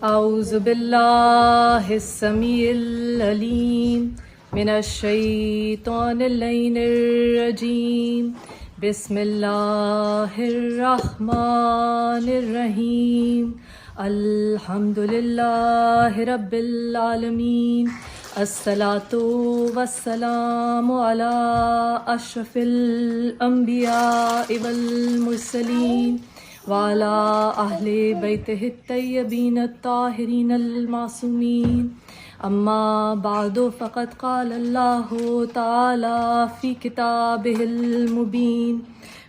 اعوذ باللہ السمیع العلیم من الشیطان اللعین الرجیم بسم اللہ الرحمن الرحیم الحمد للہ رب العالمین الصلاۃ والسلام علی اشرف الانبیاء والمرسلین وعلى اہل بیتہ الطیبین الطاہرین المعصومین اما بعد فقد قال اللہ تعالی فی کتابہ المبین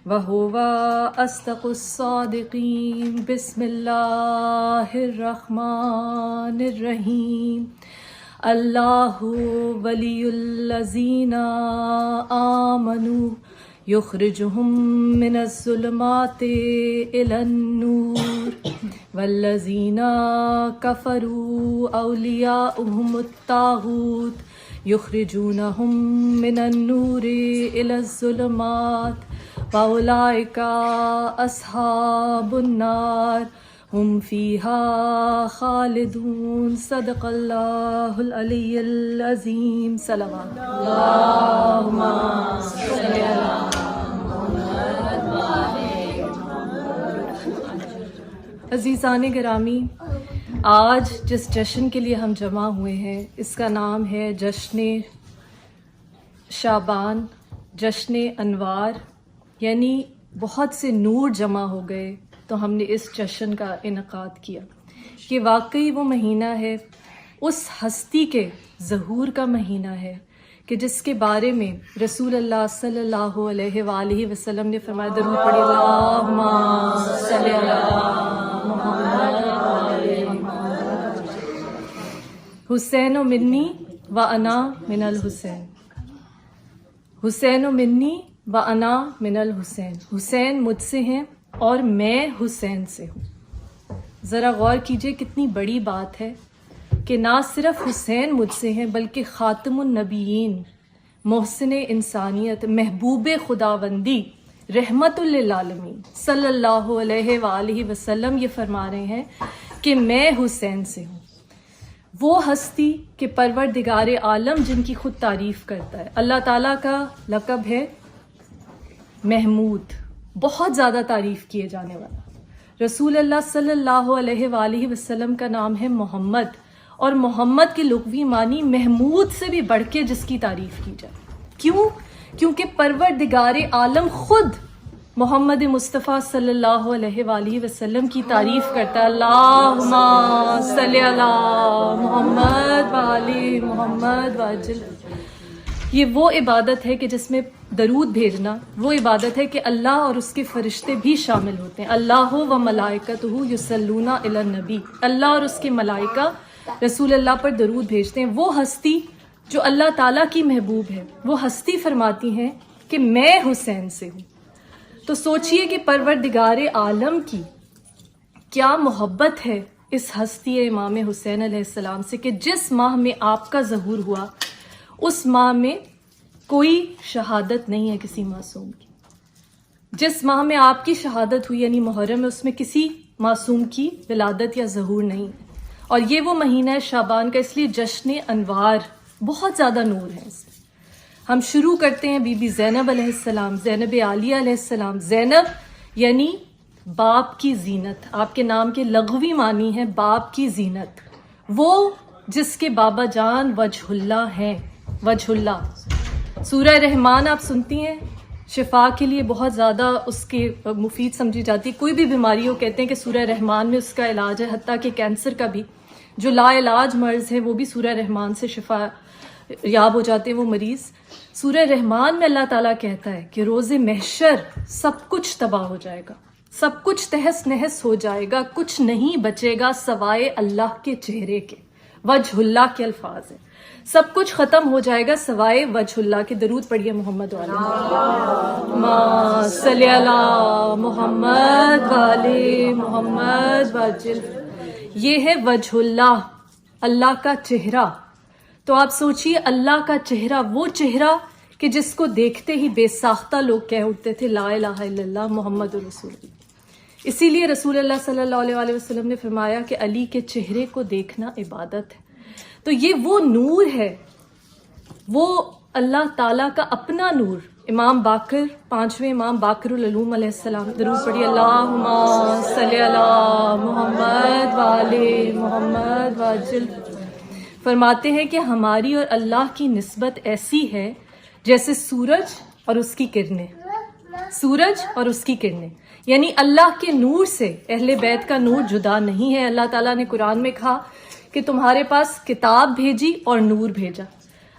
وہو اصدق الصادقین بسم اللہ الرحمن الرحیم اللہ ولی الذین آمنوا یخرجہم من الظلمات الی النور والذین کفروا اولیاؤہم الطاغوت یخرجونہم من النور الی الظلمات واولئک اصحاب النار ہم فیہا خالدون صدق اللہ العلی العظیم صلوات اللہم صلی علی عزیزان گرامی، آج جس جشن کے لیے ہم جمع ہوئے ہیں اس کا نام ہے جشن شعبان، جشن انوار، یعنی بہت سے نور جمع ہو گئے تو ہم نے اس جشن کا انعقاد کیا کہ واقعی وہ مہینہ ہے، اس ہستی کے ظہور کا مہینہ ہے کہ جس کے بارے میں رسول اللہ صلی اللہ علیہ وآلہ وسلم نے فرمایا، درود پڑھیے اللہم صلی علی محمد وآلِ محمد۔ حسین منی وانا من الحسین، حسین منی وانا من الحسین، حسین مجھ سے ہیں اور میں حسین سے ہوں۔ ذرا غور کیجئے کتنی بڑی بات ہے کہ نہ صرف حسین مجھ سے ہیں بلکہ خاتم النبیین، محسن انسانیت، محبوب خداوندی، رحمت للعالمین صلی اللہ علیہ وآلہ وسلم یہ فرما رہے ہیں کہ میں حسین سے ہوں۔ وہ ہستی کہ پروردگار عالم جن کی خود تعریف کرتا ہے، اللہ تعالیٰ کا لقب ہے محمود، بہت زیادہ تعریف کیے جانے والا۔ رسول اللہ صلی اللہ علیہ وآلہ وسلم کا نام ہے محمد، اور محمد کے لغوی معنی محمود سے بھی بڑھ کے جس کی تعریف کی جائے۔ کیوں؟ کیونکہ پروردگار عالم خود محمد مصطفیٰ صلی اللہ علیہ وآلہ وسلم کی تعریف کرتا ہے، اللہم صلی علی محمد وآل محمد وعجل۔ یہ وہ عبادت ہے کہ جس میں درود بھیجنا، وہ عبادت ہے کہ اللہ اور اس کے فرشتے بھی شامل ہوتے ہیں۔ اللہ و ملائکتہ یصلون علی النبی، اللہ اور اس کے ملائکہ رسول اللہ پر درود بھیجتے ہیں۔ وہ ہستی جو اللہ تعالیٰ کی محبوب ہے، وہ ہستی فرماتی ہیں کہ میں حسین سے ہوں۔ تو سوچئے کہ پروردگار عالم کی کیا محبت ہے اس ہستی امام حسین علیہ السلام سے کہ جس ماہ میں آپ کا ظہور ہوا اس ماہ میں کوئی شہادت نہیں ہے کسی معصوم کی۔ جس ماہ میں آپ کی شہادت ہوئی یعنی محرم میں، اس میں کسی معصوم کی ولادت یا ظہور نہیں ہے۔ اور یہ وہ مہینہ ہے شعبان کا، اس لیے جشن انوار، بہت زیادہ نور ہے اس میں۔ ہم شروع کرتے ہیں بی بی زینب علیہ السلام، زینب عالیہ علیہ السلام۔ زینب یعنی باپ کی زینت، آپ کے نام کے لغوی معنی ہے باپ کی زینت، وہ جس کے بابا جان وجہ اللہ ہیں، وجہ اللہ۔ سورہ رحمان آپ سنتی ہیں، شفا کے لیے بہت زیادہ اس کے مفید سمجھی جاتی ہے۔ کوئی بھی بیماری ہو کہتے ہیں کہ سورہ رحمان میں اس کا علاج ہے، حتیٰ کہ کینسر کا بھی جو لا علاج مرض ہے وہ بھی سورہ رحمان سے شفا یاب ہو جاتے ہیں وہ مریض۔ سورہ رحمان میں اللہ تعالیٰ کہتا ہے کہ روز محشر سب کچھ تباہ ہو جائے گا، سب کچھ تہس نہس ہو جائے گا، کچھ نہیں بچے گا سوائے اللہ کے چہرے کے، وجہ اللہ کے الفاظ ہیں، سب کچھ ختم ہو جائے گا سوائے وجہ اللہ کے۔ درود پڑھیے محمد والے اللہم صلی علی محمد والے محمد وعجل۔ یہ ہے وجہ اللہ، اللہ کا چہرہ۔ تو آپ سوچئے اللہ کا چہرہ، وہ چہرہ کہ جس کو دیکھتے ہی بے ساختہ لوگ کہہ اٹھتے تھے لا الہ الا اللہ محمد رسول اللہ۔ اسی لیے رسول اللہ صلی اللہ علیہ وسلم نے فرمایا کہ علی کے چہرے کو دیکھنا عبادت ہے. تو یہ وہ نور ہے، وہ اللہ تعالیٰ کا اپنا نور. امام باقر، پانچویں امام باقر العلوم علیہ السلام، درود پڑھی اللہم صلی علی محمد وآل محمد وعجل، فرماتے ہیں کہ ہماری اور اللہ کی نسبت ایسی ہے جیسے سورج اور اس کی کرنیں. سورج اور اس کی کرنیں، یعنی اللہ کے نور سے اہل بیت کا نور جدا نہیں ہے. اللہ تعالیٰ نے قرآن میں کہا کہ تمہارے پاس کتاب بھیجی اور نور بھیجا.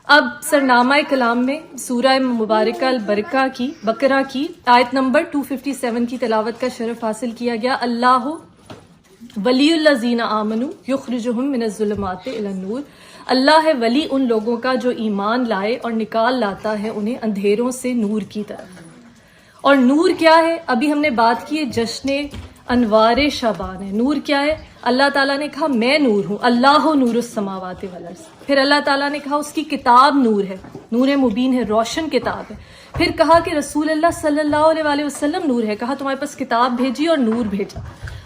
اب سرنامہ کلام میں سورہ مبارکہ البرکہ کی بقرہ کی آیت نمبر 257 کی تلاوت کا شرف حاصل کیا گیا. اللہ ولی الذین آمنوا یخرجہم من الظلمات الی النور. اللہ ہے ولی ان لوگوں کا جو ایمان لائے اور نکال لاتا ہے انہیں اندھیروں سے نور کی طرف. اور نور کیا ہے؟ ابھی ہم نے بات کی ہے جشن انوار شعبان ہے. نور کیا ہے؟ اللہ تعالیٰ نے کہا میں نور ہوں، اللہ نور السماوات والارض. پھر اللہ تعالیٰ نے کہا اس کی کتاب نور ہے، نور مبین ہے، روشن کتاب ہے. پھر کہا کہ رسول اللہ صلی اللہ علیہ وسلم نور ہے، کہا تمہارے پاس کتاب بھیجی اور نور بھیجا.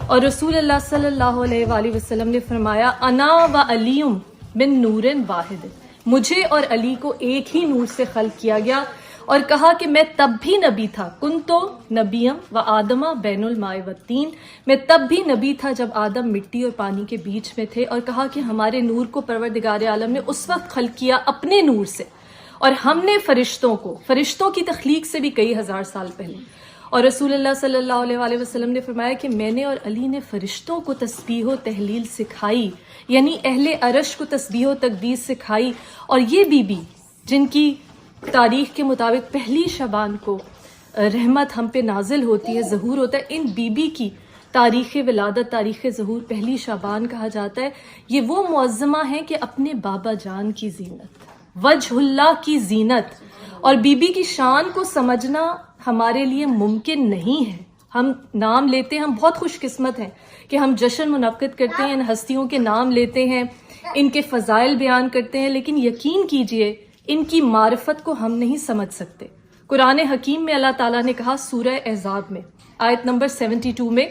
اور رسول اللہ صلی اللہ علیہ وسلم نے فرمایا انا و علی من نور واحد، مجھے اور علی کو ایک ہی نور سے خلق کیا گیا. اور کہا کہ میں تب بھی نبی تھا، کنتو نبیم و آدم بین الماء والطین، میں تب بھی نبی تھا جب آدم مٹی اور پانی کے بیچ میں تھے. اور کہا کہ ہمارے نور کو پروردگار عالم نے اس وقت خلق کیا اپنے نور سے، اور ہم نے فرشتوں کی تخلیق سے بھی کئی ہزار سال پہلے. اور رسول اللہ صلی اللہ علیہ وسلم نے فرمایا کہ میں نے اور علی نے فرشتوں کو تسبیح و تحلیل سکھائی، یعنی اہل عرش کو تسبیح و تقدیس سکھائی. اور یہ بی بی جن کی تاریخ کے مطابق پہلی شعبان کو رحمت ہم پہ نازل ہوتی ہے، ظہور ہوتا ہے، ان بی بی کی تاریخ ولادت، تاریخ ظہور پہلی شعبان کہا جاتا ہے. یہ وہ معظمہ ہیں کہ اپنے بابا جان کی زینت، وجہ اللہ کی زینت. اور بی بی کی شان کو سمجھنا ہمارے لیے ممکن نہیں ہے. ہم نام لیتے ہیں، ہم بہت خوش قسمت ہیں کہ ہم جشن منعقد کرتے ہیں، ان ہستیوں کے نام لیتے ہیں، ان کے فضائل بیان کرتے ہیں، لیکن یقین کیجئے ان کی معرفت کو ہم نہیں سمجھ سکتے. قرآن حکیم میں اللہ تعالیٰ نے کہا سورہ احزاب میں آیت نمبر 72 میں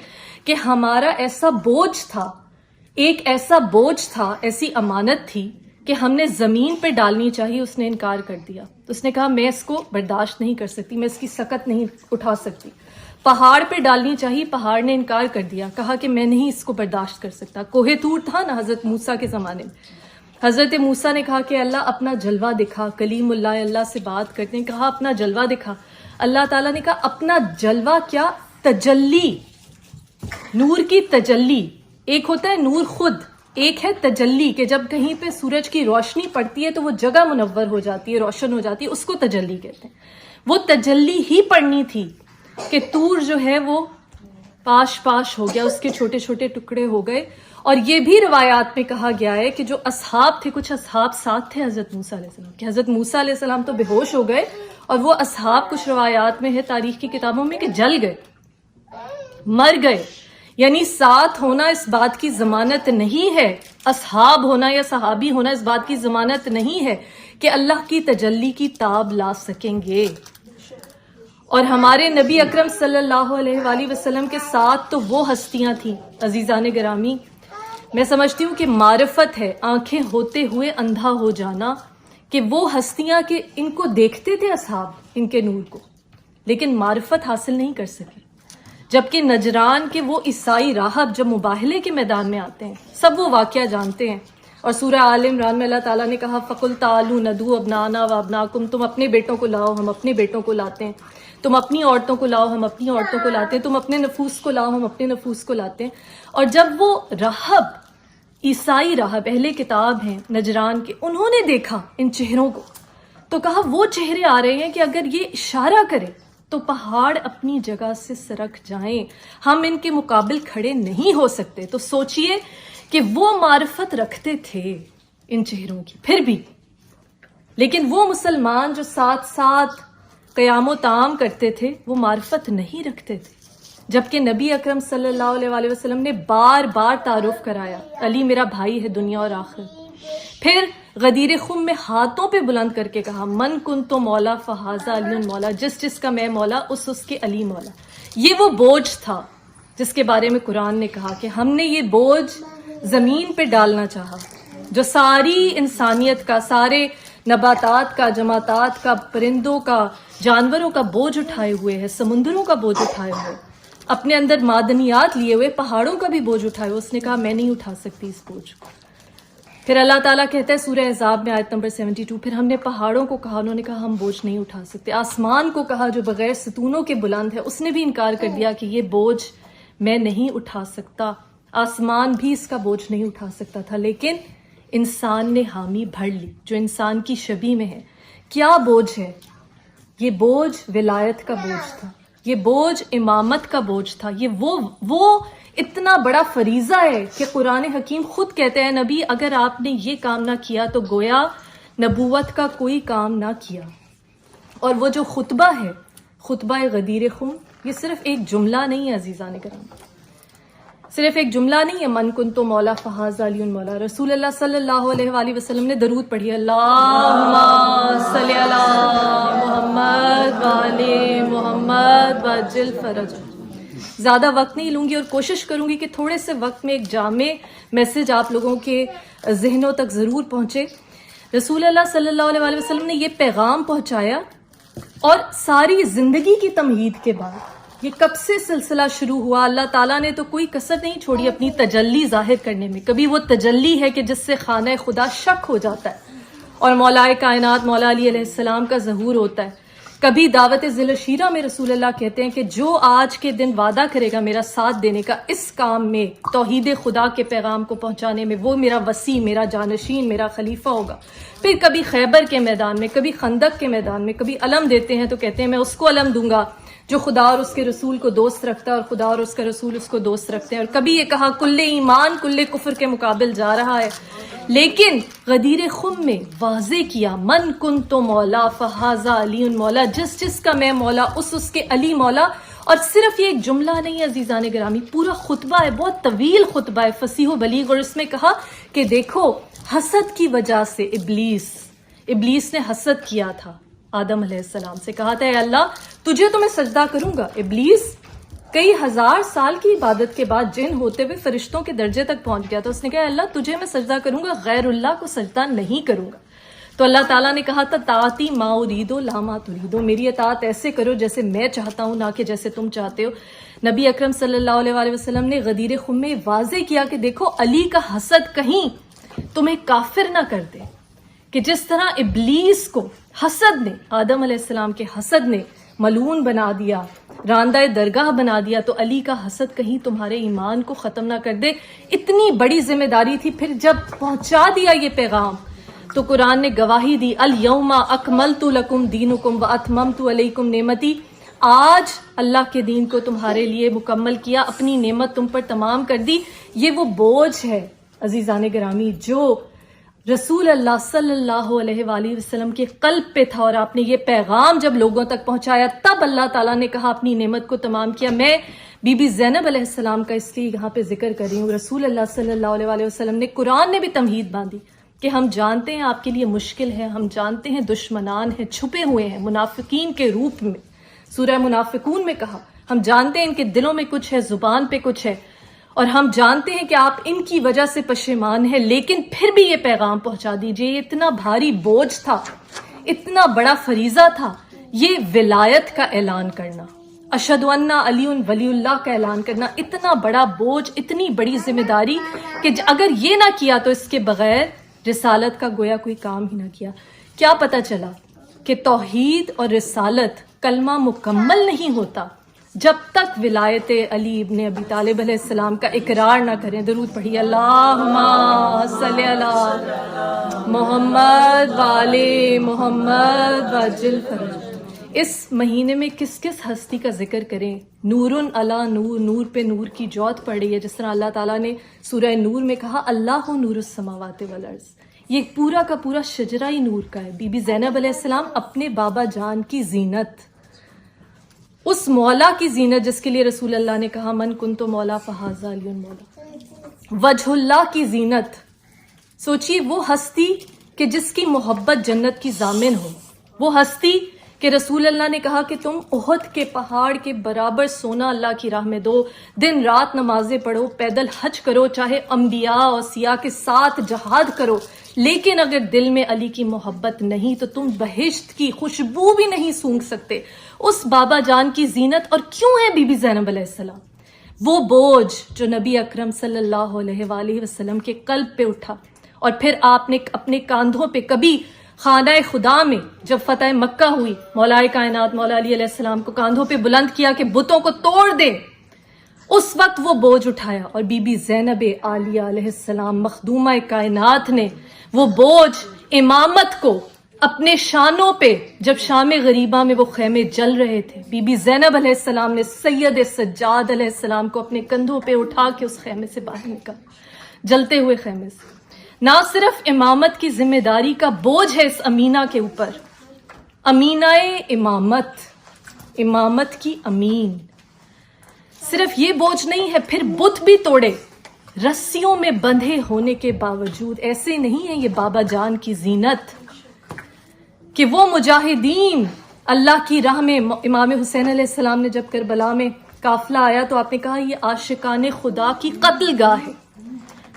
کہ ہمارا ایسا بوجھ تھا، ایک ایسا بوجھ تھا، ایسی امانت تھی کہ ہم نے زمین پہ ڈالنی چاہیے، اس نے انکار کر دیا. تو اس نے کہا میں اس کو برداشت نہیں کر سکتی، میں اس کی سکت نہیں اٹھا سکتی. پہاڑ پہ ڈالنی چاہیے، پہاڑ نے انکار کر دیا، کہا کہ میں نہیں اس کو برداشت کر سکتا. کوہ طور تھا نا حضرت موسیٰ کے زمانے میں، حضرت موسیٰ نے کہا کہ اللہ اپنا جلوہ دکھا. کلیم اللہ سے بات کرتے ہیں، کہا اپنا جلوہ دکھا. اللہ تعالیٰ نے کہا اپنا جلوہ کیا؟ تجلی، نور کی تجلی. ایک ہوتا ہے نور خود، ایک ہے تجلی کہ جب کہیں پہ سورج کی روشنی پڑتی ہے تو وہ جگہ منور ہو جاتی ہے، روشن ہو جاتی ہے، اس کو تجلی کہتے ہیں. وہ تجلی ہی پڑنی تھی کہ طور جو ہے وہ پاش پاش ہو گیا، اس کے چھوٹے چھوٹے ٹکڑے ہو گئے. اور یہ بھی روایات میں کہا گیا ہے کہ جو اصحاب تھے، کچھ اصحاب ساتھ تھے حضرت موسیٰ علیہ السلام، کہ حضرت موسیٰ علیہ السلام تو بے ہوش ہو گئے، اور وہ اصحاب کچھ روایات میں ہے تاریخ کی کتابوں میں کہ جل گئے، مر گئے. یعنی ساتھ ہونا اس بات کی ضمانت نہیں ہے، اصحاب ہونا یا صحابی ہونا اس بات کی ضمانت نہیں ہے کہ اللہ کی تجلی کی تاب لا سکیں گے. اور ہمارے نبی اکرم صلی اللہ علیہ وآلہ وسلم کے ساتھ تو وہ ہستیاں تھیں. عزیزان گرامی، میں سمجھتی ہوں کہ معرفت ہے آنکھیں ہوتے ہوئے اندھا ہو جانا، کہ وہ ہستیاں کہ ان کو دیکھتے تھے اصحاب ان کے نور کو، لیکن معرفت حاصل نہیں کر سکے. جبکہ نجران کے وہ عیسائی راہب جب مباہلے کے میدان میں آتے ہیں، سب وہ واقعہ جانتے ہیں. اور سورہ آل عمران میں اللہ تعالیٰ نے کہا فَقُلْ تَعَالُوا نَدْعُوا أَبْنَاءَنَا وَأَبْنَاءَكُمْ، تم اپنے بیٹوں کو لاؤ ہم اپنے بیٹوں کو لاتے ہیں، تم اپنی عورتوں کو لاؤ ہم اپنی عورتوں کو لاتے ہیں، تم اپنے نفوس کو لاؤ ہم اپنے نفوس کو لاتے ہیں. اور جب وہ راہب، عیسائی راہب اہل کتاب ہیں نجران کے، انہوں نے دیکھا ان چہروں کو تو کہا وہ چہرے آ رہے ہیں کہ اگر یہ اشارہ کرے تو پہاڑ اپنی جگہ سے سرک جائیں، ہم ان کے مقابل کھڑے نہیں ہو سکتے. تو سوچئے کہ وہ معرفت رکھتے تھے ان چہروں کی پھر بھی. لیکن وہ مسلمان جو ساتھ ساتھ قیام و طعام کرتے تھے وہ معرفت نہیں رکھتے تھے. جبکہ نبی اکرم صلی اللہ علیہ وآلہ وسلم نے بار بار تعارف کرایا علی میرا بھائی ہے دنیا اور آخرت. پھر غدیر خم میں ہاتھوں پہ بلند کر کے کہا من کنت مولا فہذا علی مولا، جس جس کا میں مولا اس کے علی مولا. یہ وہ بوجھ تھا جس کے بارے میں قرآن نے کہا کہ ہم نے یہ بوجھ زمین پہ ڈالنا چاہا جو ساری انسانیت کا، سارے نباتات کا، جماعتات کا، پرندوں کا، جانوروں کا بوجھ اٹھائے ہوئے ہے، سمندروں کا بوجھ اٹھائے ہوئے، اپنے اندر معدنیات لیے ہوئے، پہاڑوں کا بھی بوجھ اٹھائے ہوئے. اس نے کہا میں نہیں اٹھا سکتی اس بوجھ کو. پھر اللہ تعالیٰ کہتا ہے سورہ احزاب میں آیت نمبر 72، پھر ہم نے پہاڑوں کو کہا، انہوں نے کہا ہم بوجھ نہیں اٹھا سکتے. آسمان کو کہا جو بغیر ستونوں کے بلند ہے، اس نے بھی انکار کر دیا کہ یہ بوجھ میں نہیں اٹھا سکتا. آسمان بھی اس کا بوجھ نہیں اٹھا سکتا تھا، لیکن انسان نے حامی بھر لی جو انسان کی شبیہ میں ہے. کیا بوجھ ہے یہ؟ بوجھ ولایت کا بوجھ تھا، یہ بوجھ امامت کا بوجھ تھا. یہ وہ اتنا بڑا فریضہ ہے کہ قرآن حکیم خود کہتے ہیں نبی اگر آپ نے یہ کام نہ کیا تو گویا نبوت کا کوئی کام نہ کیا. اور وہ جو خطبہ ہے، خطبہ غدیر خم، یہ صرف ایک جملہ نہیں ہے عزیزان کرام، صرف ایک جملہ نہیں ہے. من کنتو مولا فہذا علی مولا. رسول اللہ صلی اللہ علیہ وآلہ وسلم نے درود پڑھی، اللہم صلی علی محمد وآل محمد وعجل فرج. زیادہ وقت نہیں لوں گی اور کوشش کروں گی کہ تھوڑے سے وقت میں ایک جامع میسج آپ لوگوں کے ذہنوں تک ضرور پہنچے. رسول اللہ صلی اللہ علیہ وآلہ وسلم نے یہ پیغام پہنچایا، اور ساری زندگی کی تمہید کے بعد یہ کب سے سلسلہ شروع ہوا؟ اللہ تعالیٰ نے تو کوئی کسر نہیں چھوڑی اپنی تجلی ظاہر کرنے میں. کبھی وہ تجلی ہے کہ جس سے خانہ خدا شک ہو جاتا ہے اور مولا کائنات مولا علی علیہ السلام کا ظہور ہوتا ہے. کبھی دعوت ذل شیرہ میں رسول اللہ کہتے ہیں کہ جو آج کے دن وعدہ کرے گا میرا ساتھ دینے کا اس کام میں، توحید خدا کے پیغام کو پہنچانے میں، وہ میرا وسیع، میرا جانشین، میرا خلیفہ ہوگا. پھر کبھی خیبر کے میدان میں، کبھی خندق کے میدان میں، کبھی علم دیتے ہیں تو کہتے ہیں میں اس کو علم دوں گا جو خدا اور اس کے رسول کو دوست رکھتا ہے اور خدا اور اس کا رسول اس کو دوست رکھتے ہیں. اور کبھی یہ کہا کل ایمان کل کفر کے مقابل جا رہا ہے. لیکن غدیر خم میں واضح کیا من کنت مولا فہذا علی مولا، جس کا میں مولا اس کے علی مولا. اور صرف یہ ایک جملہ نہیں ہے عزیزان گرامی، پورا خطبہ ہے، بہت طویل خطبہ ہے، فصیح و بلیغ. اور اس میں کہا کہ دیکھو حسد کی وجہ سے ابلیس نے حسد کیا تھا آدم علیہ السلام سے. کہا تھا اے اللہ تجھے تو میں سجدہ کروں گا. ابلیس کئی ہزار سال کی عبادت کے بعد جن ہوتے ہوئے فرشتوں کے درجے تک پہنچ گیا تھا. اس نے کہا اللہ تجھے میں سجدہ کروں گا، غیر اللہ کو سجدہ نہیں کروں گا. تو اللہ تعالیٰ نے کہا تھا طاعتی ما اریدو لا ما تریدو، میری اطاعت ایسے کرو جیسے میں چاہتا ہوں نہ کہ جیسے تم چاہتے ہو. نبی اکرم صلی اللہ علیہ وآلہ وسلم نے غدیر خم میں واضح کیا کہ دیکھو علی کا حسد کہیں تمہیں کافر نہ کر دے، کہ جس طرح ابلیس کو حسد نے، آدم علیہ السلام کے حسد نے ملعون بنا دیا، راندہ درگاہ بنا دیا، تو علی کا حسد کہیں تمہارے ایمان کو ختم نہ کر دے. اتنی بڑی ذمہ داری تھی. پھر جب پہنچا دیا یہ پیغام تو قرآن نے گواہی دی الیوم اکملت لکم دینکم واتممت علیکم نعمتی، آج اللہ کے دین کو تمہارے لیے مکمل کیا، اپنی نعمت تم پر تمام کر دی. یہ وہ بوجھ ہے عزیزان گرامی جو رسول اللہ صلی اللہ علیہ وآلہ وسلم کے قلب پہ تھا. اور آپ نے یہ پیغام جب لوگوں تک پہنچایا تب اللہ تعالیٰ نے کہا اپنی نعمت کو تمام کیا. میں بی بی زینب علیہ السلام کا اس لیے یہاں پہ ذکر کر رہی ہوں. رسول اللہ صلی اللہ علیہ وآلہ وسلم نے، قرآن نے بھی تمہید باندھی کہ ہم جانتے ہیں آپ کے لیے مشکل ہے، ہم جانتے ہیں دشمنان ہیں، چھپے ہوئے ہیں منافقین کے روپ میں. سورہ منافقون میں کہا ہم جانتے ہیں ان کے دلوں میں کچھ ہے، زبان پہ کچھ ہے، اور ہم جانتے ہیں کہ آپ ان کی وجہ سے پشیمان ہیں، لیکن پھر بھی یہ پیغام پہنچا دیجئے. یہ اتنا بھاری بوجھ تھا، اتنا بڑا فریضہ تھا، یہ ولایت کا اعلان کرنا، اشہد ان علی ولی اللہ کا اعلان کرنا. اتنا بڑا بوجھ، اتنی بڑی ذمہ داری کہ اگر یہ نہ کیا تو اس کے بغیر رسالت کا گویا کوئی کام ہی نہ کیا. کیا پتہ چلا کہ توحید اور رسالت کلمہ مکمل نہیں ہوتا جب تک ولایت علی ابن ابی طالب علیہ السلام کا اقرار نہ کریں. درود پڑھیے اللہم صلی علی محمد وآل محمد وعجل فرج. اس مہینے میں کس کس ہستی کا ذکر کریں؟ نور علی نور، نور پہ نور کی جوت پڑ رہی ہے، جس طرح اللہ تعالیٰ نے سورہ نور میں کہا اللہ نور السماوات والارض. یہ پورا کا پورا شجرہ ہی نور کا ہے. بی بی زینب علیہ السلام اپنے بابا جان کی زینت، اس مولا کی زینت جس کے لیے رسول اللہ نے کہا من کنتو مولا فہذا علی مولا، وجہ اللہ کی زینت. سوچیے وہ ہستی کہ جس کی محبت جنت کی ضامن ہو، وہ ہستی کہ رسول اللہ نے کہا کہ تم احد کے پہاڑ کے برابر سونا اللہ کی راہ میں دو، دن رات نمازیں پڑھو، پیدل حج کرو، چاہے انبیاء اور سیاح کے ساتھ جہاد کرو، لیکن اگر دل میں علی کی محبت نہیں تو تم بہشت کی خوشبو بھی نہیں سونگھ سکتے۔ اس بابا جان کی زینت اور کیوں ہے بی بی زینب علیہ السلام، وہ بوجھ جو نبی اکرم صلی اللہ علیہ وآلہ وسلم کے قلب پہ اٹھا، اور پھر آپ نے اپنے کاندھوں پہ کبھی خانہ خدا میں جب فتح مکہ ہوئی، مولا کائنات مولا علی علیہ السلام کو کاندھوں پہ بلند کیا کہ بتوں کو توڑ دے، اس وقت وہ بوجھ اٹھایا، اور بی بی زینب عالیہ علیہ السلام مخدومہ کائنات نے وہ بوجھ امامت کو اپنے شانوں پہ، جب شام غریبہ میں وہ خیمے جل رہے تھے، بی بی زینب علیہ السلام نے سید سجاد علیہ السلام کو اپنے کندھوں پہ اٹھا کے اس خیمے سے باہر نکالا، جلتے ہوئے خیمے سے۔ نہ صرف امامت کی ذمہ داری کا بوجھ ہے اس امینہ کے اوپر، امینہ امامت کی امین، صرف یہ بوجھ نہیں ہے، پھر بت بھی توڑے رسیوں میں بندھے ہونے کے باوجود۔ ایسے نہیں ہے یہ بابا جان کی زینت کہ وہ مجاہدین اللہ کی راہ میں، امام حسین علیہ السلام نے جب کربلا میں قافلہ آیا تو آپ نے کہا یہ عاشقان خدا کی قتل گاہ ہے،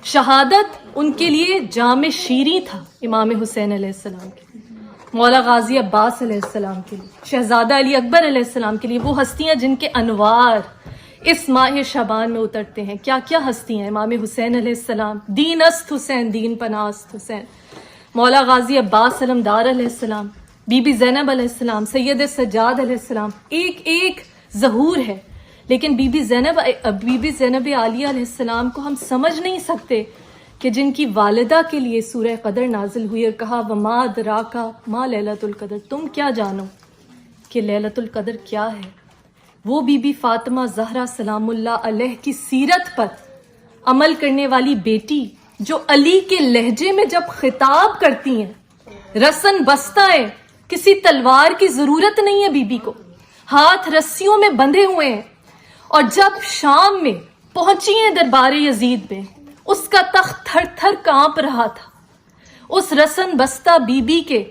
شہادت ان کے لیے جام شیریں تھا، امام حسین علیہ السلام کے لیے، مولا غازی عباس علیہ السلام کے لیے، شہزادہ علی اکبر علیہ السلام کے لیے، وہ ہستیاں جن کے انوار اس ماہ شعبان میں اترتے ہیں۔ کیا کیا ہستیاں، امام حسین علیہ السلام، دین است حسین، دین پناست حسین، مولا غازی عباس علمدار علیہ السلام، بی بی زینب علیہ السلام، سید سجاد علیہ السلام، ایک ایک ظہور ہے۔ لیکن بی بی زینب عالیہ علیہ السلام کو ہم سمجھ نہیں سکتے کہ جن کی والدہ کے لیے سورہ قدر نازل ہوئی اور کہا وما ادراک ما لیلۃ القدر، تم کیا جانو کہ لیلۃ القدر کیا ہے۔ وہ بی بی فاطمہ زہرا سلام اللہ علیہ کی سیرت پر عمل کرنے والی بیٹی جو علی کے لہجے میں جب خطاب کرتی ہیں، رسن بستہ ہیں، کسی تلوار کی ضرورت نہیں ہے بی بی کو، ہاتھ رسیوں میں بندھے ہوئے ہیں، اور جب شام میں پہنچی ہیں دربار یزید میں، اس کا تخت تھر تھر کانپ رہا تھا۔ اس رسن بستہ بی بی کے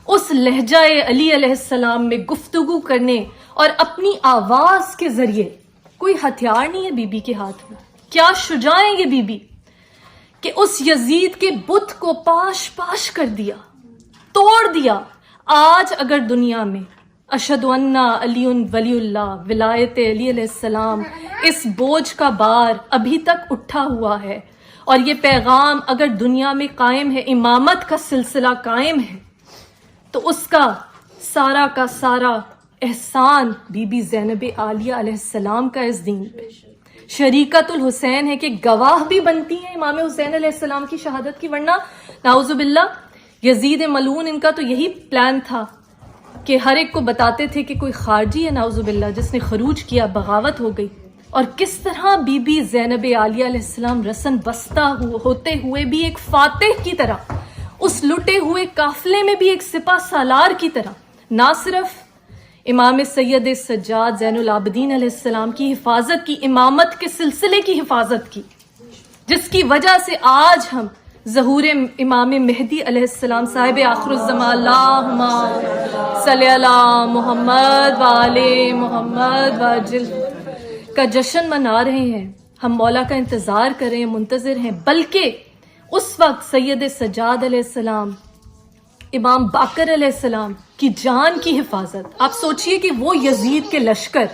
اس لہجہ علی علیہ السلام میں گفتگو کرنے اور اپنی آواز کے ذریعے، کوئی ہتھیار نہیں ہے بی بی کے ہاتھ میں، کیا شجاع ہے یہ بی بی کہ اس یزید کے بت کو پاش پاش کر دیا، توڑ دیا۔ آج اگر دنیا میں اشہد ان علی ولی اللہ، ولایت علی علیہ السلام، اس بوجھ کا بار ابھی تک اٹھا ہوا ہے، اور یہ پیغام اگر دنیا میں قائم ہے، امامت کا سلسلہ قائم ہے، تو اس کا سارا احسان بی بی زینب عالیہ علیہ السلام کا اس دین پہ، شریکت الحسین ہے کہ گواہ بھی بنتی ہیں امام حسین علیہ السلام کی شہادت کی، ورنہ نعوذ باللہ یزید ملعون ان کا تو یہی پلان تھا کہ ہر ایک کو بتاتے تھے کہ کوئی خارجی ہے نعوذ باللہ جس نے خروج کیا، بغاوت ہو گئی، اور کس طرح بی بی زینب عالیہ علیہ السلام رسن بستہ ہوتے ہوئے بھی ایک فاتح کی طرح، اس لٹے ہوئے قافلے میں بھی ایک سپہ سالار کی طرح، نہ صرف امام سید سجاد زین العابدین علیہ السلام کی حفاظت کی، امامت کے سلسلے کی حفاظت کی، جس کی وجہ سے آج ہم ظہور امام مہدی علیہ السلام صاحب آخر الزمان اللہم صلی علی محمد وآل محمد وجل کا جشن منا رہے ہیں۔ ہم مولا کا انتظار کر رہے ہیں، منتظر ہیں، بلکہ اس وقت سید سجاد علیہ السلام، امام باقر علیہ السلام کی جان کی حفاظت، آپ سوچئے کہ وہ یزید کے لشکر،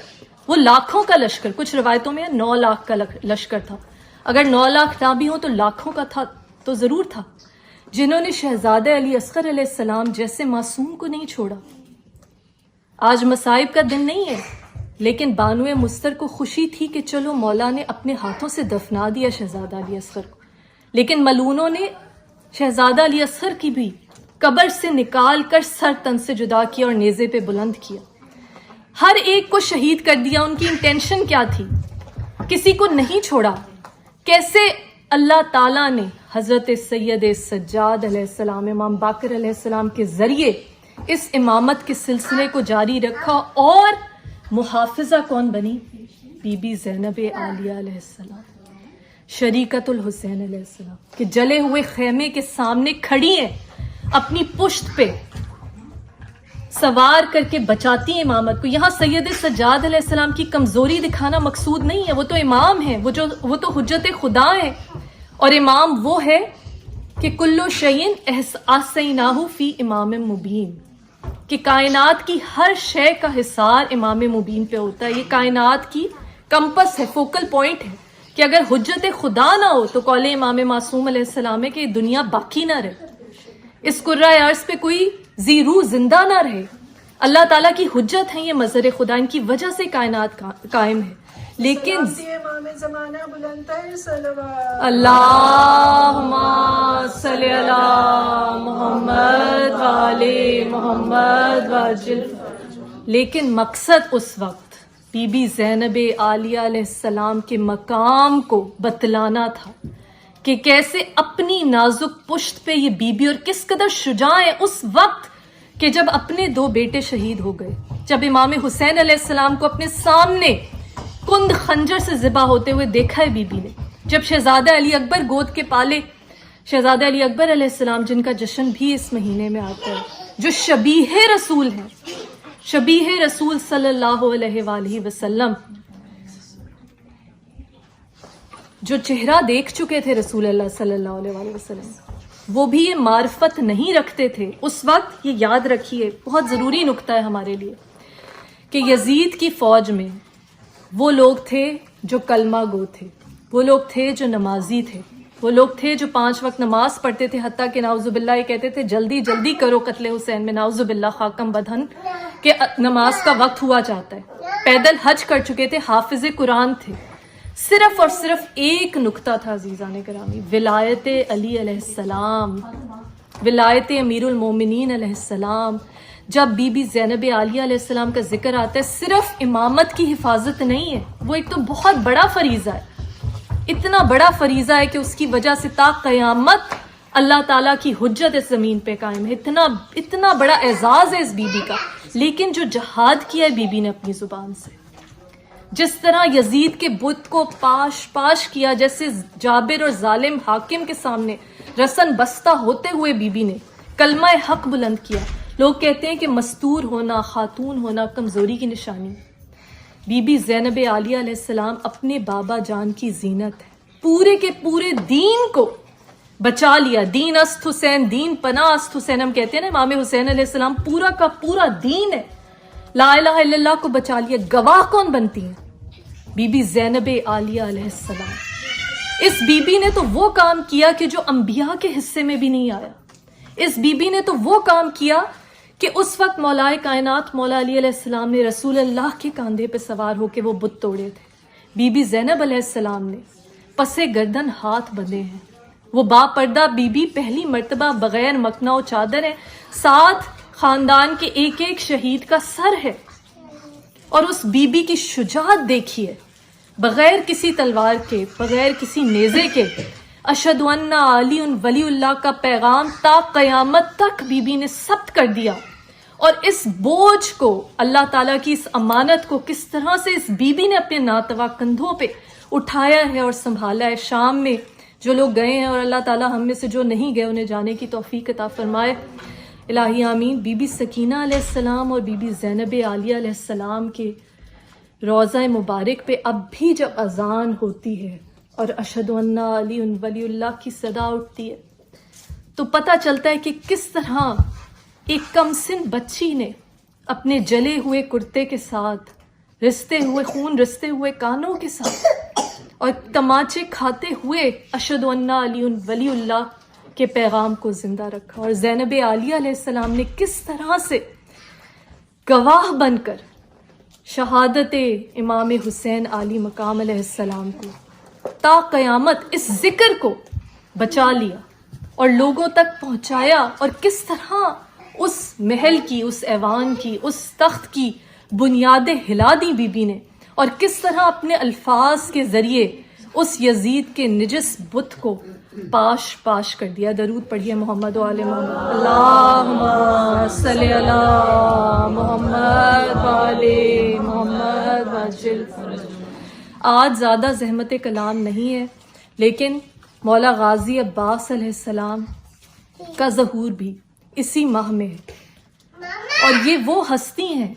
وہ لاکھوں کا لشکر، کچھ روایتوں میں 9 لاکھ کا لشکر تھا، اگر 9 لاکھ نہ بھی ہوں تو لاکھوں کا تھا تو ضرور تھا، جنہوں نے شہزادہ علی اصغر علیہ السلام جیسے معصوم کو نہیں چھوڑا۔ آج مصائب کا دن نہیں ہے، لیکن بانو مستر کو خوشی تھی کہ چلو مولا نے اپنے ہاتھوں سے دفنا دیا شہزادہ علی اصغر کو، لیکن ملعونوں نے شہزادہ علی اصغر کی بھی قبر سے نکال کر سر تن سے جدا کیا اور نیزے پہ بلند کیا، ہر ایک کو شہید کر دیا۔ ان کی انٹینشن کیا تھی؟ کسی کو نہیں چھوڑا۔ کیسے اللہ تعالیٰ نے حضرت سید سجاد علیہ السلام، امام باقر علیہ السلام کے ذریعے اس امامت کے سلسلے کو جاری رکھا، اور محافظہ کون بنی؟ بی بی زینب عالیہ علیہ السلام، شریکت الحسین علیہ السلام، کہ جلے ہوئے خیمے کے سامنے کھڑی ہیں، اپنی پشت پہ سوار کر کے بچاتی ہیں امامت کو. یہاں سید سجاد علیہ السلام کی کمزوری دکھانا مقصود نہیں ہے. وہ تو امام ہیں, وہ تو حجت خدا ہیں. اور امام وہ ہے کہ کلو شیء احصیناہ فی امام مبین, کہ کائنات کی ہر شے کا حصار امام مبین پہ ہوتا ہے. یہ کائنات کی کمپس ہے, فوکل پوائنٹ ہے, کہ اگر حجت خدا نہ ہو تو قول امام معصوم علیہ السلام ہے کہ یہ دنیا باقی نہ رہے, اس کرۂ ارض پہ کوئی ذی روح زندہ نہ رہے. اللہ تعالیٰ کی حجت ہے یہ مظہر خدا, ان کی وجہ سے کائنات قائم ہے. لیکن اللہم صلی علی محمد وآل محمد وعجل. لیکن مقصد اس وقت بی بی زینب عالیہ علیہ السلام کے مقام کو بتلانا تھا کہ کیسے اپنی نازک پشت پہ یہ بی بی اور کس قدر شجاع ہیں اس وقت کہ جب اپنے 2 بیٹے شہید ہو گئے. جب امام حسین علیہ السلام کو اپنے سامنے کند خنجر سے ذبح ہوتے ہوئے دیکھا ہے بی بی نے, جب شہزادہ علی اکبر گود کے پالے, شہزادہ علی اکبر علیہ السلام جن کا جشن بھی اس مہینے میں آتا ہے, جو شبیہ رسول ہیں, شبیہ رسول صلی اللہ علیہ وآلہ وسلم, جو چہرہ دیکھ چکے تھے رسول اللہ صلی اللہ علیہ وآلہ وسلم, وہ بھی یہ معرفت نہیں رکھتے تھے اس وقت. یہ یاد رکھیے, بہت ضروری نکتہ ہے ہمارے لیے, کہ یزید کی فوج میں وہ لوگ تھے جو کلمہ گو تھے, وہ لوگ تھے جو نمازی تھے, وہ لوگ تھے جو 5 وقت نماز پڑھتے تھے, حتیٰ کہ نعوذ باللہ یہ کہتے تھے جلدی جلدی کرو قتل حسین میں, نعوذ باللہ خاکم بدہن, کہ نماز کا وقت ہوا جاتا ہے. پیدل حج کر چکے تھے, حافظ قرآن تھے. صرف اور صرف ایک نکتہ تھا عزیزان گرامی, ولایت علی علیہ السلام, ولایت امیر المومنین علیہ السلام. جب بی بی زینب عالیہ علیہ السلام کا ذکر آتا ہے, صرف امامت کی حفاظت نہیں ہے, وہ ایک تو بہت بڑا فریضہ ہے, اتنا بڑا فریضہ ہے کہ اس کی وجہ سے تا قیامت اللہ تعالیٰ کی حجت اس زمین پہ قائم ہے. اتنا بڑا اعزاز ہے اس بی بی کا. لیکن جو جہاد کیا ہے بی بی نے اپنی زبان سے, جس طرح یزید کے بت کو پاش کیا, جیسے جابر اور ظالم حاکم کے سامنے رسن بستہ ہوتے ہوئے بی بی نے کلمہ حق بلند کیا. لوگ کہتے ہیں کہ مستور ہونا, خاتون ہونا کمزوری کی نشانی. بی بی زینب عالیہ علیہ السلام اپنے بابا جان کی زینت ہے, پورے کے پورے دین کو بچا لیا. دین است حسین, دین پناہ است حسین, ہم کہتے ہیں نا امام حسین علیہ السلام پورا کا پورا دین ہے. لا الہ الا اللہ کو بچا لیا. گواہ کون بنتی ہیں؟ بی بی زینب عالیہ علیہ السلام. اس بی بی نے تو وہ کام کیا کہ جو انبیاء کے حصے میں بھی نہیں آیا. اس بی بی نے تو وہ کام کیا کہ اس وقت مولا کائنات مولا علی علیہ السلام نے رسول اللہ کے کاندھے پہ سوار ہو کے وہ بت توڑے تھے. بی بی زینب علیہ السلام نے پسے گردن ہاتھ بندھے ہیں. وہ با پردہ بی بی پہلی مرتبہ بغیر مکنا و چادر ہے, 7 خاندان کے ایک ایک شہید کا سر ہے. اور اس بی بی کی شجاعت دیکھیے, بغیر کسی تلوار کے, بغیر کسی نیزے کے, اشہد ان علی ولی اللہ کا پیغام تا قیامت تک بی بی نے ثبت کر دیا. اور اس بوجھ کو, اللہ تعالیٰ کی اس امانت کو کس طرح سے اس بی بی نے اپنے ناتواں کندھوں پہ اٹھایا ہے اور سنبھالا ہے. شام میں جو لوگ گئے ہیں, اور اللہ تعالیٰ ہم میں سے جو نہیں گئے انہیں جانے کی توفیق عطا فرمائے, الہی آمین. بی بی سکینہ علیہ السلام اور بی بی زینب عالیہ علیہ السلام کے روضہ مبارک پہ اب بھی جب اذان ہوتی ہے اور اشہد ان علی ولی اللہ کی صدا اٹھتی ہے, تو پتہ چلتا ہے کہ کس طرح ایک کم سن بچی نے اپنے جلے ہوئے کرتے کے ساتھ, رستے ہوئے خون رستے ہوئے کانوں کے ساتھ اور تماچے کھاتے ہوئے اشہد ان علی ولی اللہ کے پیغام کو زندہ رکھا. اور زینب عالیہ علیہ السلام نے کس طرح سے گواہ بن کر شہادت امام حسین علی مقام علیہ السلام کو تا قیامت اس ذکر کو بچا لیا اور لوگوں تک پہنچایا. اور کس طرح اس محل کی, اس ایوان کی, اس تخت کی بنیادیں ہلا دی بی بی نے, اور کس طرح اپنے الفاظ کے ذریعے اس یزید کے نجس بت کو پاش کر دیا. درود پڑھیے محمد و آل محمد. اللہم صلی علی محمد و آل محمد وعجل. آج زیادہ زحمت کلام نہیں ہے, لیکن مولا غازی عباس علیہ السلام کا ظہور بھی اسی ماہ میں ہے. اور یہ وہ ہستی ہیں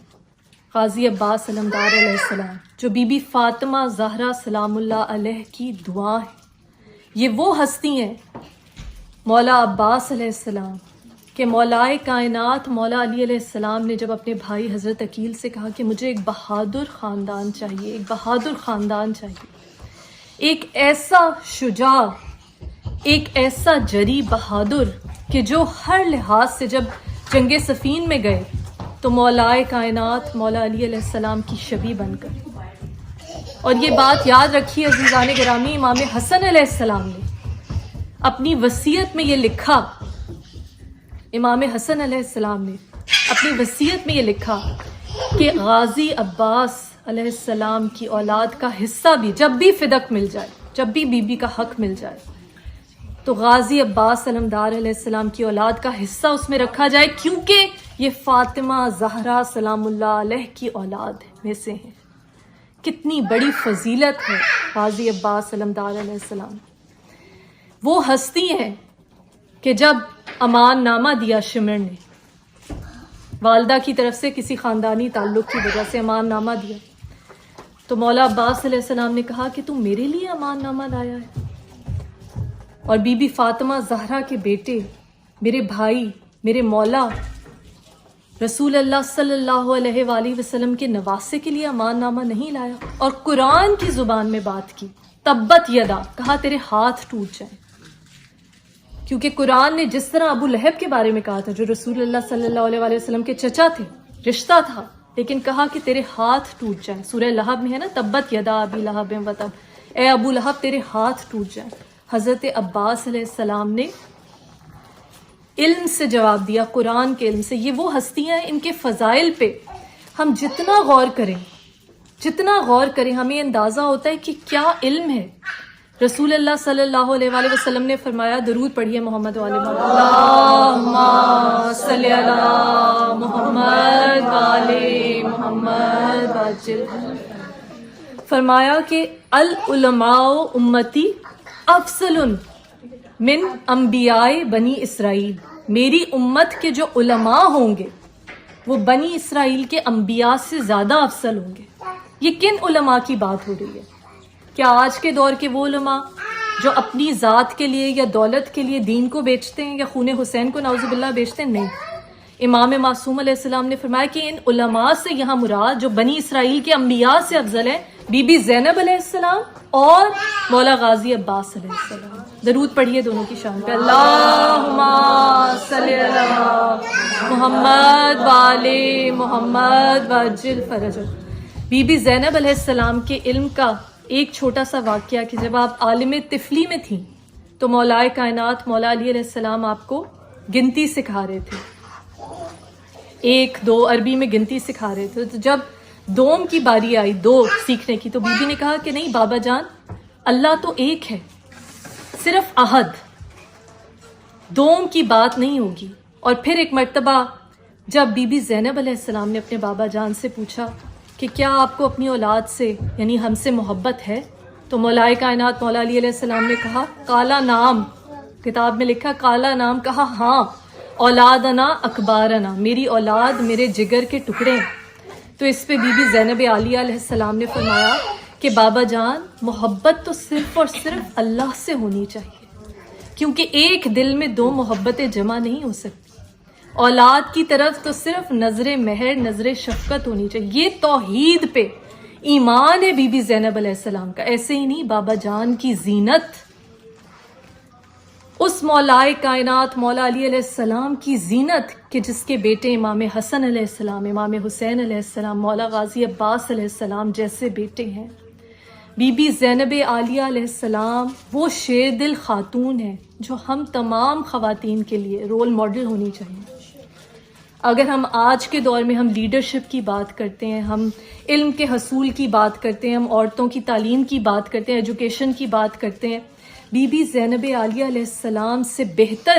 غازی عباس علمدار علیہ السلام جو بی بی فاطمہ زہرا سلام اللہ علیہ کی دعا ہے. یہ وہ ہستی ہیں مولا عباس علیہ السلام کہ مولائے کائنات مولا علی علیہ السلام نے جب اپنے بھائی حضرت عقیل سے کہا کہ مجھے ایک بہادر خاندان چاہیے، ایک بہادر خاندان چاہیے، ایک ایسا شجاع، ایک ایسا جری بہادر کہ جو ہر لحاظ سے جب جنگ صفین میں گئے تو مولائے کائنات مولا علی علیہ السلام کی شبیہ بن کر. اور یہ بات یاد رکھیے عزیزان گرامی، امام حسن علیہ السلام نے اپنی وصیت میں یہ لکھا، امام حسن علیہ السلام نے اپنی وصیت میں یہ لکھا کہ غازی عباس علیہ السلام کی اولاد کا حصہ بھی جب بھی فدق مل جائے، جب بھی بی بی کا حق مل جائے تو غازی عباس علمدار علیہ السلام کی اولاد کا حصہ اس میں رکھا جائے، کیونکہ یہ فاطمہ زہرا سلام اللہ علیہ کی اولاد میں سے ہیں. کتنی بڑی فضیلت ہے غازی عباس علمدار علیہ السلام. وہ ہستی ہیں کہ جب امان نامہ دیا شمر نے، والدہ کی طرف سے کسی خاندانی تعلق کی وجہ سے امان نامہ دیا، تو مولا عباس علیہ السلام نے کہا کہ تم میرے لیے امان نامہ لایا ہے. اور بی بی فاطمہ زہرا کے بیٹے، میرے بھائی، میرے مولا رسول اللہ صلی اللہ علیہ وآلہ وسلم کے نواسے کے لیے امان نامہ نہیں لایا، اور قرآن کی زبان میں بات کی، تبت یدا، کہا تیرے ہاتھ ٹوٹ جائیں. کیونکہ قرآن نے جس طرح ابو لہب کے بارے میں کہا تھا جو رسول اللہ صلی اللہ علیہ وآلہ وسلم کے چچا تھے، رشتہ تھا، لیکن کہا کہ تیرے ہاتھ ٹوٹ جائیں. سورہ لہب میں ہے نا، تبت یدا ابی لہب وتب، اے ابو لہب تیرے ہاتھ ٹوٹ جائیں. حضرت عباس علیہ السلام نے علم سے جواب دیا، قرآن کے علم سے. یہ وہ ہستیاں ہیں، ان کے فضائل پہ ہم جتنا غور کریں ہمیں اندازہ ہوتا ہے کہ کیا علم ہے. رسول اللہ صلی اللہ علیہ وآلہ وسلم نے فرمایا، درود پڑھیے محمد والے محمد، اللہم صلی علی محمد والے محمد وعجل. فرمایا کہ العلماء امتی افضل من انبیاء بنی اسرائیل. میری امت کے جو علماء ہوں گے وہ بنی اسرائیل کے انبیاء سے زیادہ افضل ہوں گے. یہ کن علماء کی بات ہو رہی ہے؟ کیا آج کے دور کے وہ علماء جو اپنی ذات کے لیے یا دولت کے لیے دین کو بیچتے ہیں یا خون حسین کو نعوذ باللہ بیچتے ہیں؟ نہیں. امام معصوم علیہ السلام نے فرمایا کہ ان علماء سے یہاں مراد جو بنی اسرائیل کے انبیاء سے افضل ہیں بی بی زینب علیہ السلام اور مولا غازی عباس علیہ السلام. درود پڑھیے دونوں کی شان پہ، اللہم صلی علی محمد والے محمد وعجل فرجہ. بی بی زینب علیہ السلام کے علم کا ایک چھوٹا سا واقعہ کہ جب آپ عالم طفلی میں تھیں تو مولائے کائنات مولا علی علیہ السلام آپ کو گنتی سکھا رہے تھے، 1 2 عربی میں گنتی سکھا رہے تھے. تو جب دوم کی باری آئی 2 سیکھنے کی تو بی بی نے کہا کہ نہیں بابا جان، اللہ تو ایک ہے، صرف احد، دوم کی بات نہیں ہوگی. اور پھر ایک مرتبہ جب بی بی زینب علیہ السلام نے اپنے بابا جان سے پوچھا کہ کیا آپ کو اپنی اولاد سے یعنی ہم سے محبت ہے، تو مولائے کائنات مولا علی علیہ السلام نے کہا کالا نام، کتاب میں لکھا کالا نام، کہا ہاں اولادنا اکبارنا، میری اولاد میرے جگر کے ٹکڑے ہیں. تو اس پہ بی بی زینب عالیہ علیہ السلام نے فرمایا کہ بابا جان محبت تو صرف اور صرف اللہ سے ہونی چاہیے، کیونکہ ایک دل میں 2 محبتیں جمع نہیں ہو سکتی. اولاد کی طرف تو صرف نظر مہر، نظر شفقت ہونی چاہیے. یہ توحید پہ ایمان ہے بی بی زینب علیہ السلام کا. ایسے ہی نہیں، بابا جان کی زینت، اس مولائے کائنات مولا علی علیہ السلام کی زینت کہ جس کے بیٹے امام حسن علیہ السلام، امام حسین علیہ السلام، مولا غازی عباس علیہ السلام جیسے بیٹے ہیں. بی بی زینب عالیہ علیہ السلام وہ شیر دل خاتون ہیں جو ہم تمام خواتین کے لیے رول ماڈل ہونی چاہیے. اگر ہم آج کے دور میں ہم لیڈرشپ کی بات کرتے ہیں، ہم علم کے حصول کی بات کرتے ہیں، ہم عورتوں کی تعلیم کی بات کرتے ہیں، ایجوکیشن کی بات کرتے ہیں، بی بی زینب عالیہ علیہ السلام سے بہتر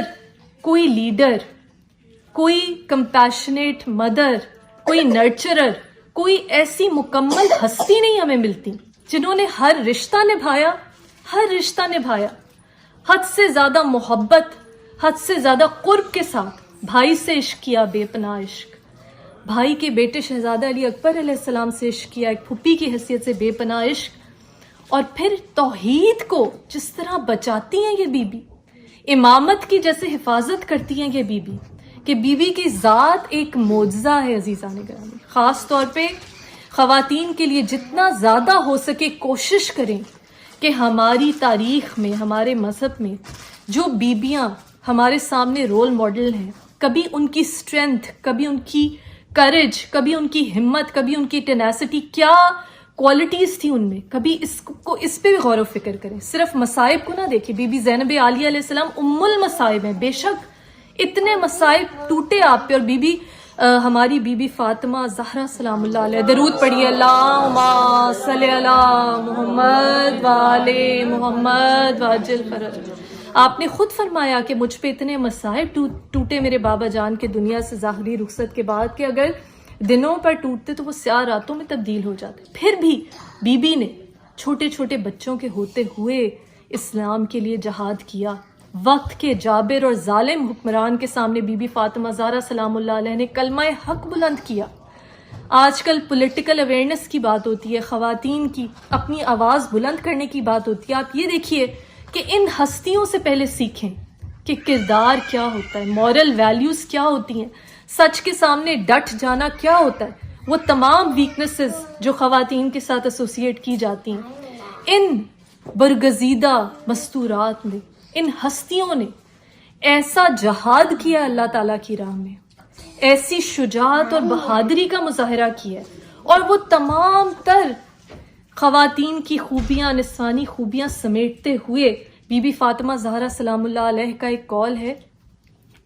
کوئی لیڈر، کوئی کمپیشنیٹ مدر، کوئی نرچرر، کوئی ایسی مکمل ہستی نہیں ہمیں ملتی جنہوں نے ہر رشتہ نبھایا، حد سے زیادہ محبت، حد سے زیادہ قرب کے ساتھ بھائی سے عشق کیا، بے پناہ عشق. بھائی کے بیٹے شہزادہ علی اکبر علیہ السلام سے عشق کیا، ایک پھپھی کی حیثیت سے بے پناہ عشق، اور پھر توحید کو جس طرح بچاتی ہیں یہ بی بی، امامت کی جیسے حفاظت کرتی ہیں یہ بی بی، کہ بی بی کی ذات ایک معجزہ ہے عزیزان گرامی۔ خاص طور پہ خواتین کے لیے جتنا زیادہ ہو سکے کوشش کریں کہ ہماری تاریخ میں، ہمارے مذہب میں جو بیبیاں ہمارے سامنے رول ماڈل ہیں، کبھی ان کی اسٹرینتھ، کبھی ان کی کریج، کبھی ان کی ہمت، کبھی ان کی ٹینیسٹی، کیا کوالٹیز تھی ان میں، کبھی اس پہ بھی غور و فکر کریں۔ صرف مصائب کو نہ دیکھیں۔ بی بی زینب عالیہ علیہ السلام ام المصائب ہیں، بے شک اتنے مصائب ٹوٹے آپ پہ، اور بی بی ہماری بی بی فاطمہ زہرا سلام اللہ علیہ، درود پڑھیے، اللہم صلی علی محمد وآل محمد وعجل فرج۔ آپ نے خود فرمایا کہ مجھ پہ اتنے مصائب ٹوٹے میرے بابا جان کے دنیا سے ظاہری رخصت کے بعد کہ اگر دنوں پر ٹوٹتے تو وہ سیاہ راتوں میں تبدیل ہو جاتے۔ پھر بھی بی بی نے چھوٹے چھوٹے بچوں کے ہوتے ہوئے اسلام کے لیے جہاد کیا۔ وقت کے جابر اور ظالم حکمران کے سامنے بی بی فاطمہ زہرا سلام اللہ علیہ نے کلمہ حق بلند کیا۔ آج کل پولیٹیکل اویئرنیس کی بات ہوتی ہے، خواتین کی اپنی آواز بلند کرنے کی بات ہوتی ہے۔ آپ یہ دیکھیے کہ ان ہستیوں سے پہلے سیکھیں کہ کردار کیا ہوتا ہے، مورل ویلیوز کیا ہوتی ہیں، سچ کے سامنے ڈٹ جانا کیا ہوتا ہے، وہ تمام ویکنیسز جو خواتین کے ساتھ ایسوسیٹ کی جاتی ہیں۔ ان برگزیدہ مستورات نے، ان ہستیوں نے ایسا جہاد کیا اللہ تعالیٰ کی راہ میں، ایسی شجاعت اور بہادری کا مظاہرہ کیا ہے، اور وہ تمام تر خواتین کی خوبیاں، نسوانی خوبیاں سمیٹتے ہوئے بی بی فاطمہ زہرا سلام اللہ علیہ کا ایک قول ہے